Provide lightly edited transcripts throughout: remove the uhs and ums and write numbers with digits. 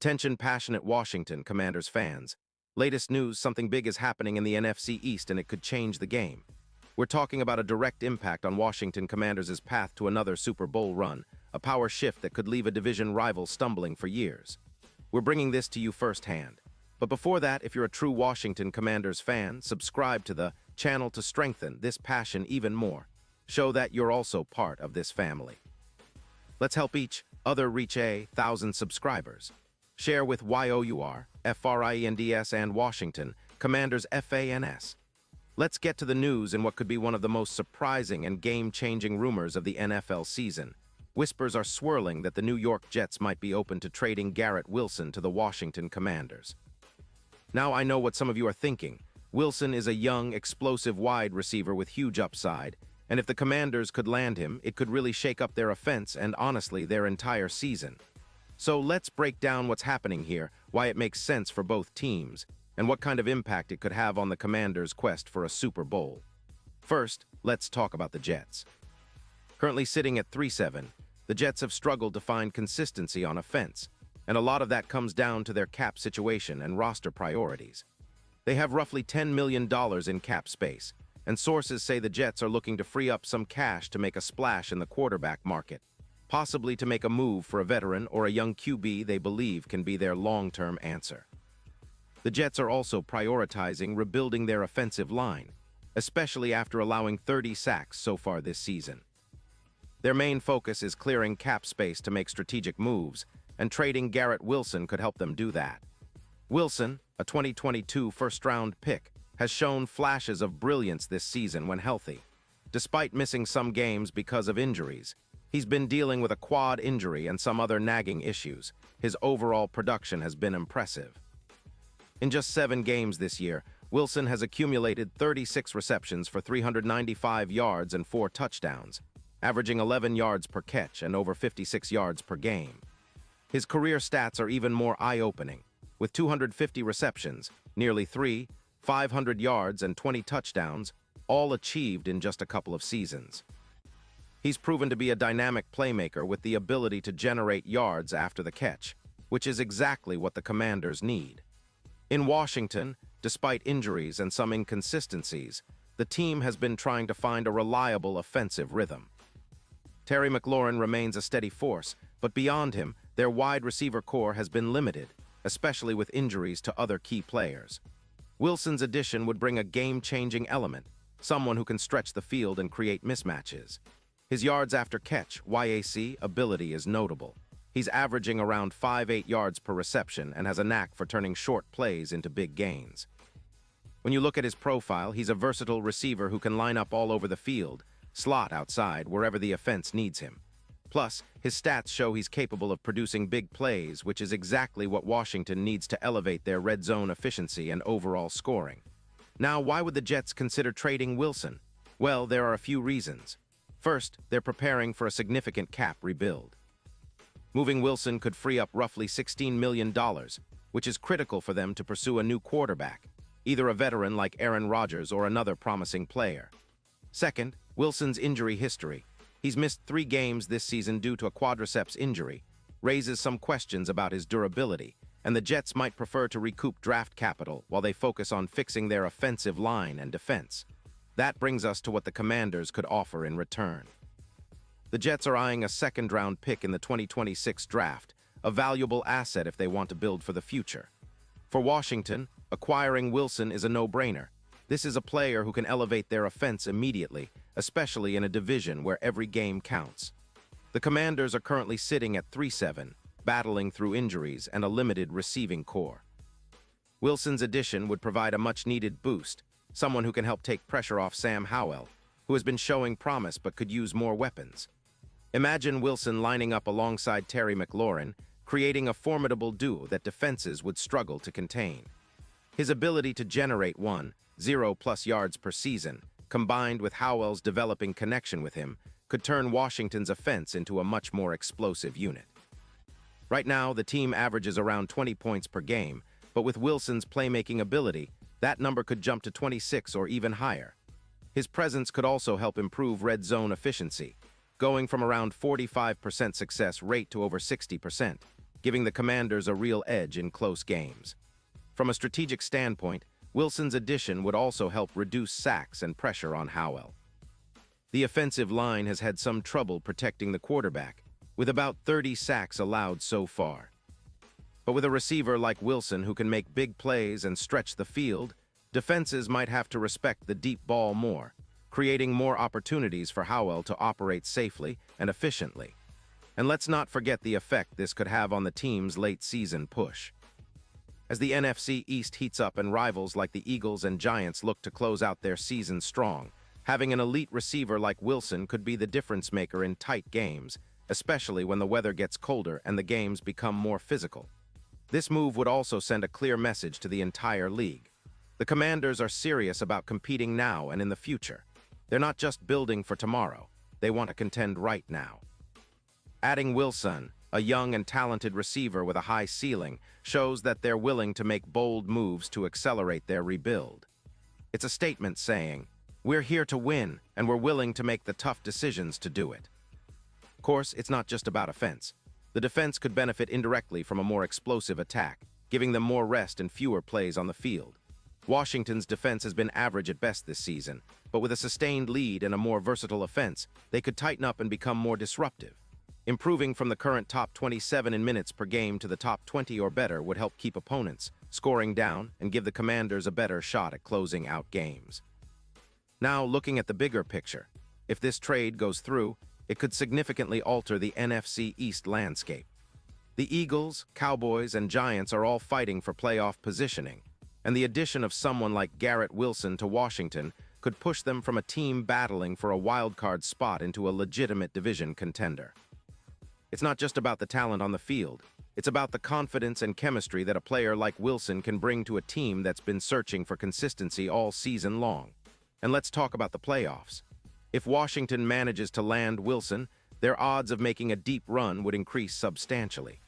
Attention passionate Washington Commanders fans. Latest news, something big is happening in the NFC East and it could change the game. We're talking about a direct impact on Washington Commanders' path to another Super Bowl run, a power shift that could leave a division rival stumbling for years. We're bringing this to you firsthand. But before that, if you're a true Washington Commanders fan, subscribe to the channel to strengthen this passion even more. Show that you're also part of this family. Let's help each other reach 1,000 subscribers. Share with YOUR, FRIENDS and Washington, Commanders FANS. Let's get to the news in what could be one of the most surprising and game-changing rumors of the NFL season. Whispers are swirling that the New York Jets might be open to trading Garrett Wilson to the Washington Commanders. Now I know what some of you are thinking. Wilson is a young, explosive wide receiver with huge upside, and if the Commanders could land him, it could really shake up their offense and, honestly, their entire season. So let's break down what's happening here, why it makes sense for both teams, and what kind of impact it could have on the Commanders' quest for a Super Bowl. First, let's talk about the Jets. Currently sitting at 3-7, the Jets have struggled to find consistency on offense, and a lot of that comes down to their cap situation and roster priorities. They have roughly $10 million in cap space, and sources say the Jets are looking to free up some cash to make a splash in the quarterback market, possibly to make a move for a veteran or a young QB they believe can be their long-term answer. The Jets are also prioritizing rebuilding their offensive line, especially after allowing 30 sacks so far this season. Their main focus is clearing cap space to make strategic moves, and trading Garrett Wilson could help them do that. Wilson, a 2022 first-round pick, has shown flashes of brilliance this season when healthy. Despite missing some games because of injuries, he's been dealing with a quad injury and some other nagging issues. His overall production has been impressive. In just 7 games this year, Wilson has accumulated 36 receptions for 395 yards and 4 touchdowns, averaging 11 yards per catch and over 56 yards per game. His career stats are even more eye-opening, with 250 receptions, nearly 500 yards and 20 touchdowns, all achieved in just a couple of seasons. He's proven to be a dynamic playmaker with the ability to generate yards after the catch, which is exactly what the Commanders need. In Washington, despite injuries and some inconsistencies, the team has been trying to find a reliable offensive rhythm. Terry McLaurin remains a steady force, but beyond him, their wide receiver core has been limited, especially with injuries to other key players. Wilson's addition would bring a game-changing element, someone who can stretch the field and create mismatches. His yards after catch, YAC, ability is notable. He's averaging around 5.8 yards per reception and has a knack for turning short plays into big gains. When you look at his profile, he's a versatile receiver who can line up all over the field, slot outside wherever the offense needs him. Plus, his stats show he's capable of producing big plays, which is exactly what Washington needs to elevate their red zone efficiency and overall scoring. Now, why would the Jets consider trading Wilson? Well, there are a few reasons. First, they're preparing for a significant cap rebuild. Moving Wilson could free up roughly $16 million, which is critical for them to pursue a new quarterback, either a veteran like Aaron Rodgers or another promising player. Second, Wilson's injury history. He's missed 3 games this season due to a quadriceps injury, raises some questions about his durability, and the Jets might prefer to recoup draft capital while they focus on fixing their offensive line and defense. That brings us to what the Commanders could offer in return. The Jets are eyeing a second-round pick in the 2026 draft, a valuable asset if they want to build for the future. For Washington, acquiring Wilson is a no-brainer. This is a player who can elevate their offense immediately, especially in a division where every game counts. The Commanders are currently sitting at 3-7, battling through injuries and a limited receiving core. Wilson's addition would provide a much-needed boost, someone who can help take pressure off Sam Howell, who has been showing promise but could use more weapons. Imagine Wilson lining up alongside Terry McLaurin, creating a formidable duo that defenses would struggle to contain. His ability to generate 1.0+ yards per season, combined with Howell's developing connection with him, could turn Washington's offense into a much more explosive unit. Right now, the team averages around 20 points per game, but with Wilson's playmaking ability, that number could jump to 26 or even higher. His presence could also help improve red zone efficiency, going from around 45% success rate to over 60%, giving the Commanders a real edge in close games. From a strategic standpoint, Wilson's addition would also help reduce sacks and pressure on Howell. The offensive line has had some trouble protecting the quarterback, with about 30 sacks allowed so far. But with a receiver like Wilson who can make big plays and stretch the field, defenses might have to respect the deep ball more, creating more opportunities for Howell to operate safely and efficiently. And let's not forget the effect this could have on the team's late-season push. As the NFC East heats up and rivals like the Eagles and Giants look to close out their season strong, having an elite receiver like Wilson could be the difference maker in tight games, especially when the weather gets colder and the games become more physical. This move would also send a clear message to the entire league. The Commanders are serious about competing now and in the future. They're not just building for tomorrow. They want to contend right now. Adding Wilson, a young and talented receiver with a high ceiling, shows that they're willing to make bold moves to accelerate their rebuild. It's a statement saying, "We're here to win, and we're willing to make the tough decisions to do it." Of course, it's not just about offense. The defense could benefit indirectly from a more explosive attack, giving them more rest and fewer plays on the field. Washington's defense has been average at best this season, but with a sustained lead and a more versatile offense, they could tighten up and become more disruptive. Improving from the current top 27 in minutes per game to the top 20 or better would help keep opponents scoring down and give the Commanders a better shot at closing out games. Now, looking at the bigger picture, if this trade goes through, it could significantly alter the NFC East landscape. The Eagles, Cowboys, and Giants are all fighting for playoff positioning, and the addition of someone like Garrett Wilson to Washington could push them from a team battling for a wild-card spot into a legitimate division contender. It's not just about the talent on the field. It's about the confidence and chemistry that a player like Wilson can bring to a team that's been searching for consistency all season long. And let's talk about the playoffs. If Washington manages to land Wilson, their odds of making a deep run would increase substantially.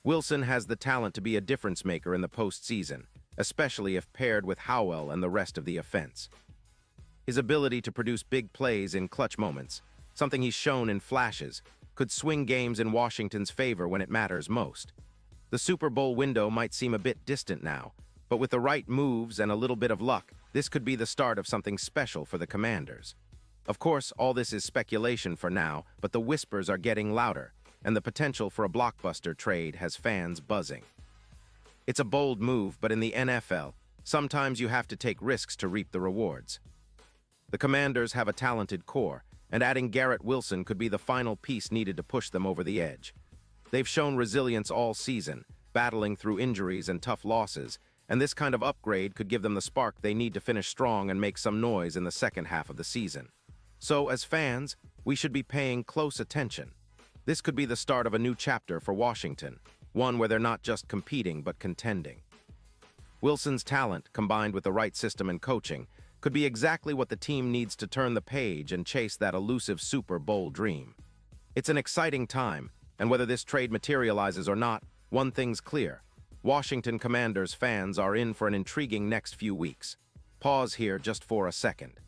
Wilson has the talent to be a difference maker in the postseason, especially if paired with Howell and the rest of the offense. His ability to produce big plays in clutch moments, something he's shown in flashes, could swing games in Washington's favor when it matters most. The Super Bowl window might seem a bit distant now, but with the right moves and a little bit of luck, this could be the start of something special for the Commanders. Of course, all this is speculation for now, but the whispers are getting louder, and the potential for a blockbuster trade has fans buzzing. It's a bold move, but in the NFL, sometimes you have to take risks to reap the rewards. The Commanders have a talented core, and adding Garrett Wilson could be the final piece needed to push them over the edge. They've shown resilience all season, battling through injuries and tough losses, and this kind of upgrade could give them the spark they need to finish strong and make some noise in the second half of the season. So, as fans, we should be paying close attention. This could be the start of a new chapter for Washington, one where they're not just competing but contending. Wilson's talent, combined with the right system and coaching, could be exactly what the team needs to turn the page and chase that elusive Super Bowl dream. It's an exciting time, and whether this trade materializes or not, one thing's clear. Washington Commanders fans are in for an intriguing next few weeks. Pause here just for a second.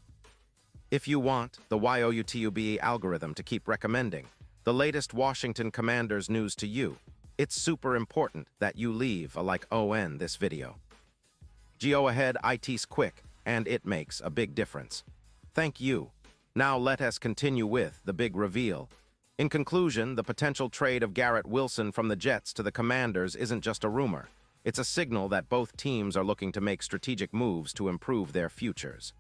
If you want the YouTube algorithm to keep recommending the latest Washington Commanders news to you, it's super important that you leave a like on this video. Go ahead, it's quick, and it makes a big difference. Thank you. Now let us continue with the big reveal. In conclusion, the potential trade of Garrett Wilson from the Jets to the Commanders isn't just a rumor. It's a signal that both teams are looking to make strategic moves to improve their futures.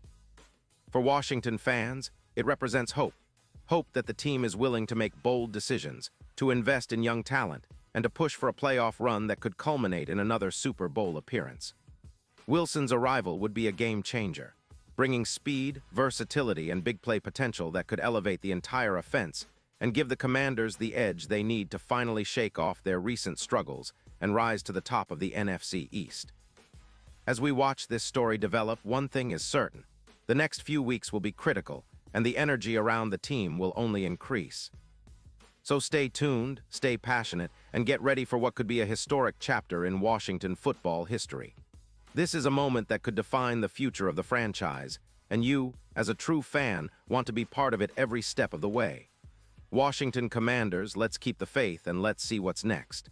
For Washington fans, it represents hope. Hope that the team is willing to make bold decisions, to invest in young talent, and to push for a playoff run that could culminate in another Super Bowl appearance. Wilson's arrival would be a game changer, bringing speed, versatility, and big play potential that could elevate the entire offense and give the Commanders the edge they need to finally shake off their recent struggles and rise to the top of the NFC East. As we watch this story develop, one thing is certain. The next few weeks will be critical, and the energy around the team will only increase. So stay tuned, stay passionate, and get ready for what could be a historic chapter in Washington football history. This is a moment that could define the future of the franchise, and you, as a true fan, want to be part of it every step of the way. Washington Commanders, let's keep the faith and let's see what's next.